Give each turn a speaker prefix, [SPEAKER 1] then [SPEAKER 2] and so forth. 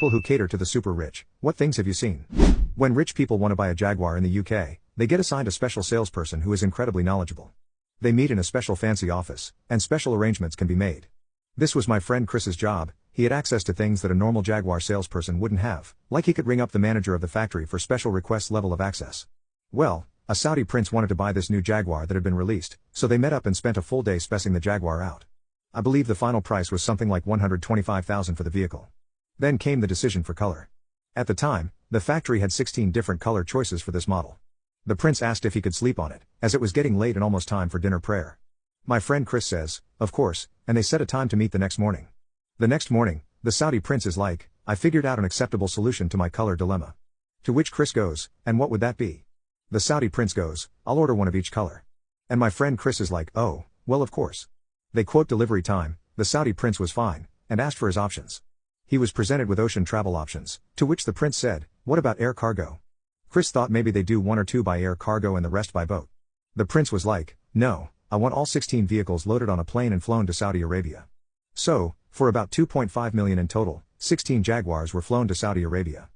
[SPEAKER 1] People who cater to the super rich. What things have you seen? When rich people want to buy a Jaguar in the UK, they get assigned a special salesperson who is incredibly knowledgeable. They meet in a special fancy office, and special arrangements can be made. This was my friend Chris's job. He had access to things that a normal Jaguar salesperson wouldn't have, like he could ring up the manager of the factory for special request level of access. Well, a Saudi prince wanted to buy this new Jaguar that had been released, so they met up and spent a full day specing the Jaguar out. I believe the final price was something like $125,000 for the vehicle. Then came the decision for color. At the time, the factory had 16 different color choices for this model. The prince asked if he could sleep on it, as it was getting late and almost time for dinner prayer. My friend Chris says, of course, and they set a time to meet the next morning. The next morning, the Saudi prince is like, I figured out an acceptable solution to my color dilemma. To which Chris goes, and what would that be? The Saudi prince goes, I'll order one of each color. And my friend Chris is like, oh, well of course. They quote delivery time. The Saudi prince was fine, and asked for his options. He was presented with ocean travel options, to which the prince said, what about air cargo? Chris thought maybe they do one or two by air cargo and the rest by boat. The prince was like, no, I want all 16 vehicles loaded on a plane and flown to Saudi Arabia. So, for about $2.5 million in total, 16 Jaguars were flown to Saudi Arabia.